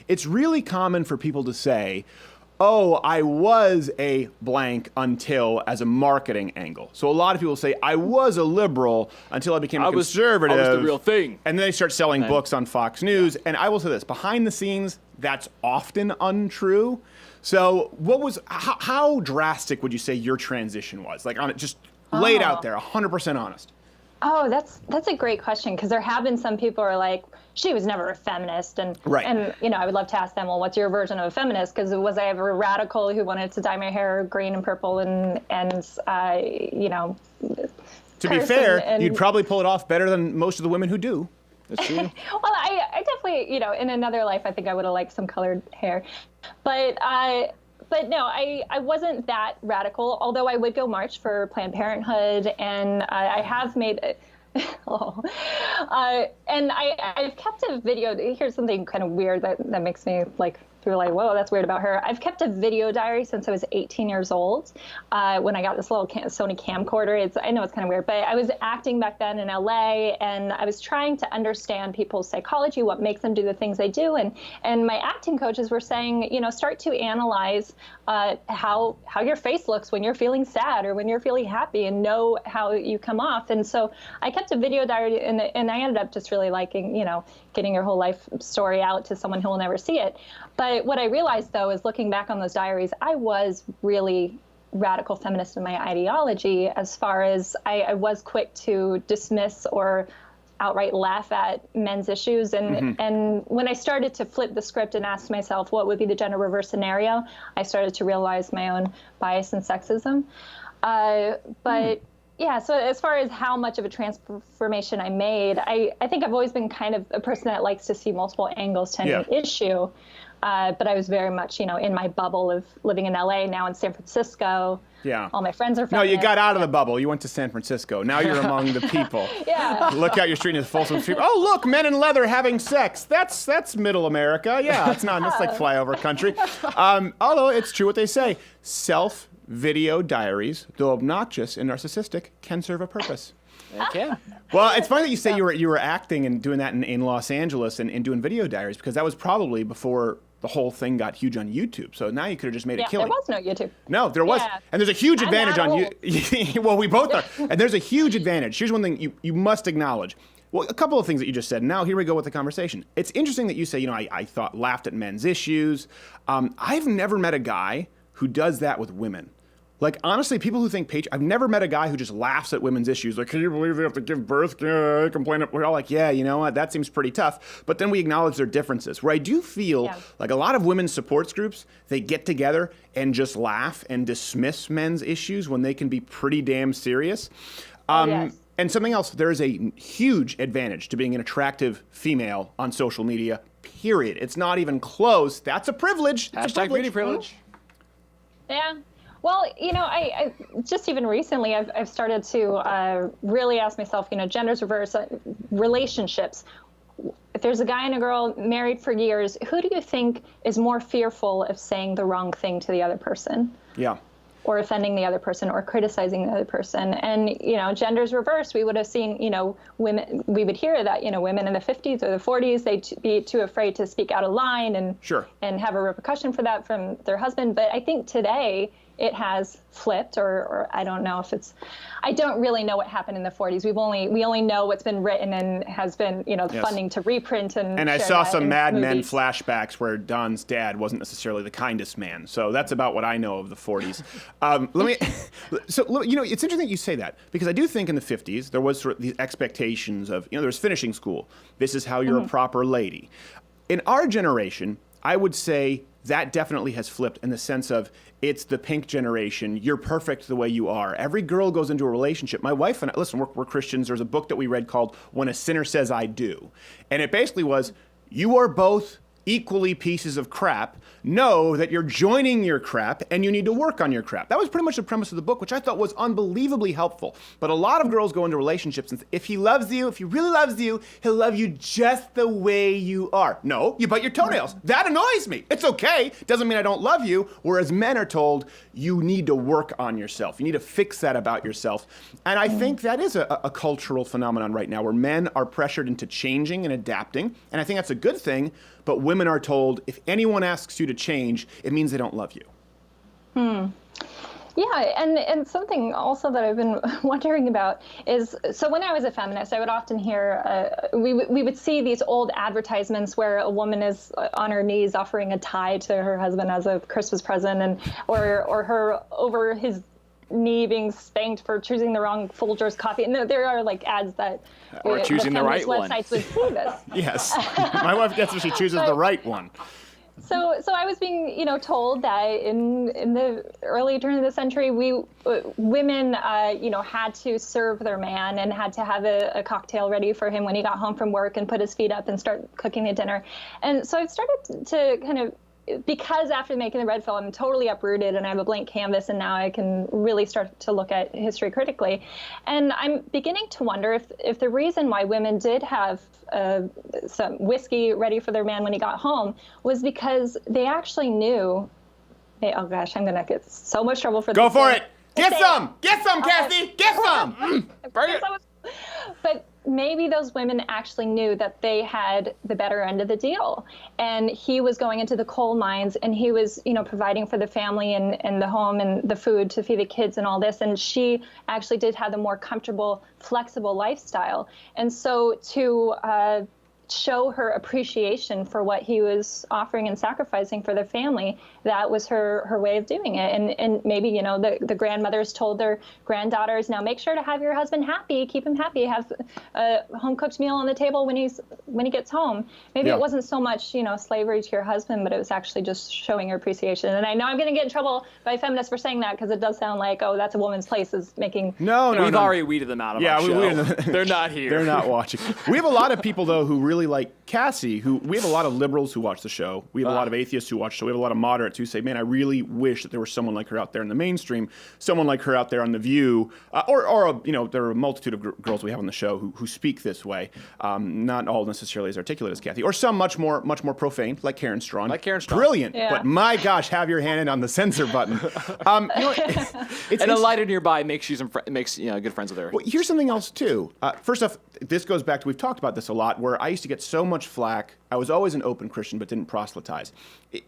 it's really common for people to say, oh, I was a blank until as a marketing angle. So a lot of people say, I was a liberal until I became a conservative. I was the real thing. And then they start selling books on Fox News. And I will say this, behind the scenes, that's often untrue. So how drastic would you say your transition was? Like, on it, just laid out there, 100% honest. Oh, that's a great question, because there have been some people who are like, she was never a feminist, and I would love to ask them, well, what's your version of a feminist? Because was I ever a radical who wanted to dye my hair green and purple and to be fair, you'd probably pull it off better than most of the women who do. That's true. Well, I definitely, in another life, I think I would have liked some colored hair, but no, I wasn't that radical, although I would go march for Planned Parenthood, and I have made it. And I've kept a video. Here's something kind of weird that makes me feel like, whoa, that's weird about her. I've kept a video diary since I was 18 years old, when I got this little Sony camcorder. I know it's kind of weird, but I was acting back then in LA, and I was trying to understand people's psychology, what makes them do the things they do. And my acting coaches were saying, start to analyze how your face looks when you're feeling sad or when you're feeling happy, and know how you come off. And so I kept a video diary, and I ended up just really liking, getting your whole life story out to someone who will never see it. But what I realized, though, is looking back on those diaries, I was really radical feminist in my ideology, as far as I was quick to dismiss or outright laugh at men's issues. And when I started to flip the script and ask myself what would be the gender reverse scenario, I started to realize my own bias and sexism. Yeah, so as far as how much of a transformation I made, I think I've always been kind of a person that likes to see multiple angles to any issue. But I was very much, in my bubble of living in LA, now in San Francisco. Yeah. All my friends are feminists. No, you got out of the bubble. You went to San Francisco. Now you're among the people. Yeah. Look out your street and it's Folsom Street. Oh, look, men in leather having sex. That's middle America. Yeah, it's not. That's like flyover country. Although it's true what they say. Self-video diaries, though obnoxious and narcissistic, can serve a purpose. Okay. Well, it's funny that you say you were acting and doing that in Los Angeles and doing video diaries, because that was probably before the whole thing got huge on YouTube. So now you could have just made a killing. There was no YouTube. No, there was. Yeah. And there's a huge advantage on you. Well, we both are. And there's a huge advantage. Here's one thing you must acknowledge. Well, a couple of things that you just said. Now, here we go with the conversation. It's interesting that you say, I laughed at men's issues. I've never met a guy who does that with women. Like, honestly, people who think I've never met a guy who just laughs at women's issues. Like, can you believe they have to give birth? Complain. We're all like, yeah, you know what? That seems pretty tough. But then we acknowledge their differences. Where I do feel like a lot of women's supports groups, they get together and just laugh and dismiss men's issues when they can be pretty damn serious. And something else, there is a huge advantage to being an attractive female on social media, period. It's not even close. That's a privilege. Hashtag beauty privilege. Yeah. Well, I just even recently, I've started to really ask myself, genders reverse relationships. If there's a guy and a girl married for years, who do you think is more fearful of saying the wrong thing to the other person? Yeah. Or offending the other person or criticizing the other person. And, genders reversed, we would have seen, women, we would hear that, women in the 50s or the 40s, they'd be too afraid to speak out of line and have a repercussion for that from their husband. But I think today it has flipped, or I don't know if I don't really know what happened in the 40s. We only know what's been written and has been, funding to reprint and I saw some Mad Men flashbacks where Don's dad wasn't necessarily the kindest man. So that's about what I know of the 40s. It's interesting that you say that, because I do think in the 50s there was sort of these expectations of, there was finishing school. This is how you're a proper lady. In our generation, I would say that definitely has flipped in the sense of it's the pink generation. You're perfect the way you are. Every girl goes into a relationship. My wife and I, listen, we're Christians. There's a book that we read called When a Sinner Says I Do. And it basically was, you are both equally pieces of crap. Know that you're joining your crap and you need to work on your crap. That was pretty much the premise of the book, which I thought was unbelievably helpful. But a lot of girls go into relationships and say, if he really loves you, he'll love you just the way you are. No, you bite your toenails. That annoys me. It's okay. Doesn't mean I don't love you. Whereas men are told, you need to work on yourself. You need to fix that about yourself. And I think that is a cultural phenomenon right now where men are pressured into changing and adapting. And I think that's a good thing. but women are told if anyone asks you to change, it means they don't love you. Yeah, and something also that I've been wondering about is, so when I was a feminist, I would often hear, we would see these old advertisements where a woman is on her knees offering a tie to her husband as a Christmas present, and or her over his knee being spanked for choosing the wrong Folgers coffee. And there are like ads that or choosing the right one. websites would see this. Yes, my wife gets if she chooses the right one. So I was being, told that in the early turn of the century, women, had to serve their man and had to have a cocktail ready for him when he got home from work and put his feet up and start cooking the dinner. And so I've started to kind of, because after making the red pill, I'm totally uprooted and I have a blank canvas, and now I can really start to look at history critically. And I'm beginning to wonder if the reason why women did have some whiskey ready for their man when he got home was because they actually knew, oh gosh, I'm going to get so much trouble for this. Go for it. Get some, Cassie, get some. Burn it. But maybe those women actually knew that they had the better end of the deal. And he was going into the coal mines and he was, providing for the family and the home and the food to feed the kids and all this. And she actually did have a more comfortable, flexible lifestyle. And so to show her appreciation for what he was offering and sacrificing for the family, that was her way of doing it. And maybe, the grandmothers told their granddaughters, now make sure to have your husband happy, keep him happy, have a home-cooked meal on the table when he gets home. Maybe it wasn't so much, slavery to your husband, but it was actually just showing your appreciation. And I know I'm going to get in trouble by feminists for saying that, because it does sound like, oh, that's a woman's place, is making... No. We've already weeded them out of our show. They're not here. They're not watching. We have a lot of people, though, who really like Cassie, we have a lot of liberals who watch the show. We have a lot of atheists who watch the show. We have a lot of moderates who say, man, I really wish that there was someone like her out there in the mainstream, someone like her out there on The View, or there are a multitude of girls we have on the show who speak this way, not all necessarily as articulate as Kathy, or some much more profane, like Karen Strawn. Brilliant, but my gosh, have your hand in on the censor button. And a lighter nearby makes good friends with her. Well, here's something else too. First off, this goes back to, we've talked about this a lot, where I used to get so much flack. I was always an open Christian, but didn't proselytize.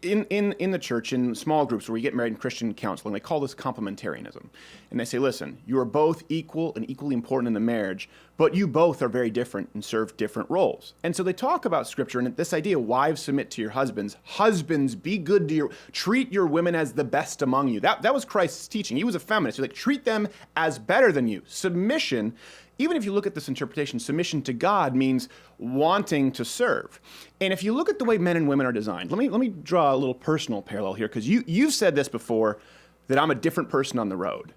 In the church, in small groups where we get married in Christian counseling, they call this complementarianism. And they say, listen, you are both equal and equally important in the marriage, but you both are very different and serve different roles. And so they talk about scripture and this idea, wives submit to your husbands. Husbands, be good to treat your women as the best among you. That was Christ's teaching. He was a feminist. He was like, treat them as better than you. Submission, even if you look at this interpretation, submission to God means wanting to serve. And if you look at the way men and women are designed, let me draw a little personal parallel here, because you've said this before, that I'm a different person on the road.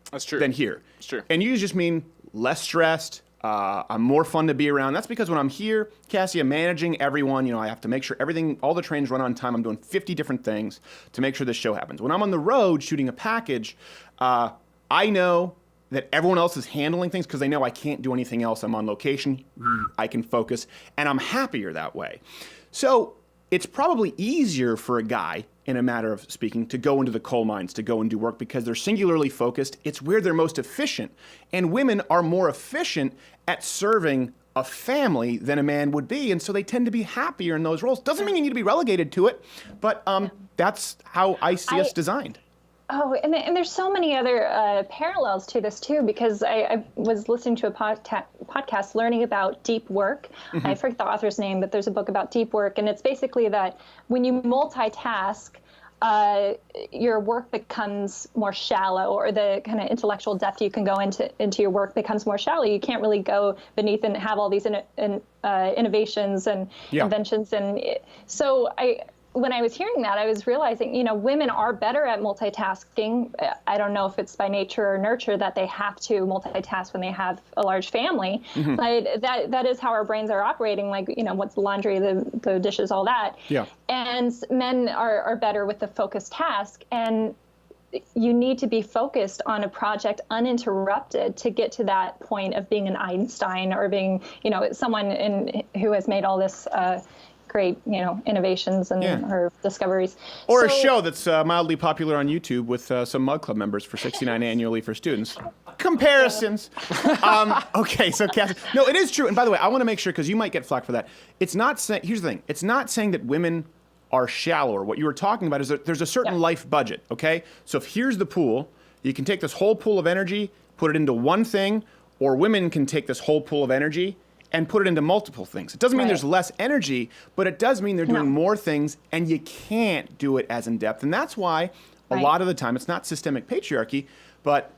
That's true. Than here. That's true. And you just mean less stressed. I'm more fun to be around. That's because when I'm here, Cassie, I'm managing everyone. I have to make sure all the trains run on time. I'm doing 50 different things to make sure this show happens. When I'm on the road shooting a package, I know that everyone else is handling things because they know I can't do anything else. I'm on location. I can focus, and I'm happier that way. So it's probably easier for a guy, in a matter of speaking, to go into the coal mines, to go and do work, because they're singularly focused. It's where they're most efficient. And women are more efficient at serving a family than a man would be, and so they tend to be happier in those roles. Doesn't mean you need to be relegated to it, but that's how I see us designed. Oh, and there's so many other parallels to this, too, because I was listening to a podcast learning about deep work. Mm-hmm. I forget the author's name, but there's a book about deep work. And it's basically that when you multitask, your work becomes more shallow, or the kind of intellectual depth you can go into your work becomes more shallow. You can't really go beneath and have all these innovations and inventions. And so when I was hearing that, I was realizing, women are better at multitasking. I don't know if it's by nature or nurture that they have to multitask when they have a large family, mm-hmm. but that is how our brains are operating, like, what's the laundry, the dishes, all that. Yeah. And men are better with the focused task. And you need to be focused on a project uninterrupted to get to that point of being an Einstein or being, someone who has made all this great, innovations and or discoveries. Or a show that's mildly popular on YouTube with some Mug Club members for $69 annually for students. Comparisons. Okay, so Cassie, no, it is true. And by the way, I want to make sure, because you might get flack for that. It's not saying, here's the thing, it's not saying that women are shallower. What you were talking about is that there's a certain life budget, okay? So if here's the pool, you can take this whole pool of energy, put it into one thing, or women can take this whole pool of energy and put it into multiple things. It doesn't mean there's less energy, but it does mean they're doing more things, and you can't do it as in depth. And that's why a lot of the time, it's not systemic patriarchy, but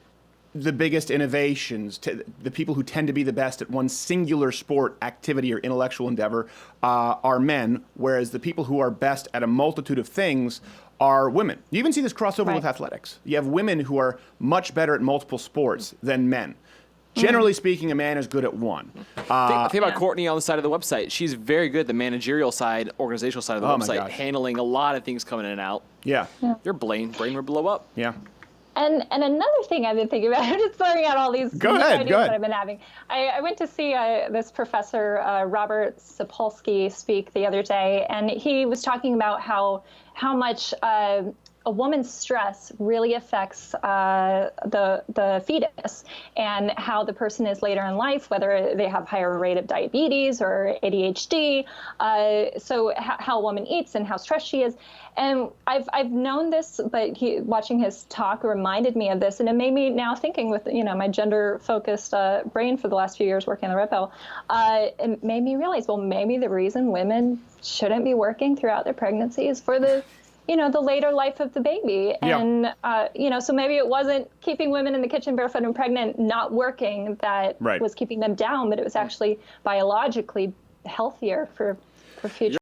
the biggest innovations, the people who tend to be the best at one singular sport, activity, or intellectual endeavor are men, whereas the people who are best at a multitude of things are women. You even see this crossover with athletics. You have women who are much better at multiple sports than men. Generally speaking, a man is good at one. Think about Courtney on the side of the website. She's very good at the managerial side, organizational side of the website, handling a lot of things coming in and out. Yeah. Your brain would blow up. Yeah. And another thing I've been thinking about, I'm just throwing out all these ideas that I've been having. I went to see this professor, Robert Sapolsky, speak the other day, and he was talking about how much a woman's stress really affects the fetus, and how the person is later in life, whether they have higher rate of diabetes or ADHD, so how a woman eats and how stressed she is. And I've known this, but watching his talk reminded me of this, and it made me now thinking with my gender-focused brain for the last few years working on the Red Pill, it made me realize, well, maybe the reason women shouldn't be working throughout their pregnancy is for the the later life of the baby. And, so maybe it wasn't keeping women in the kitchen barefoot and pregnant not working that was keeping them down, but it was actually biologically healthier for future.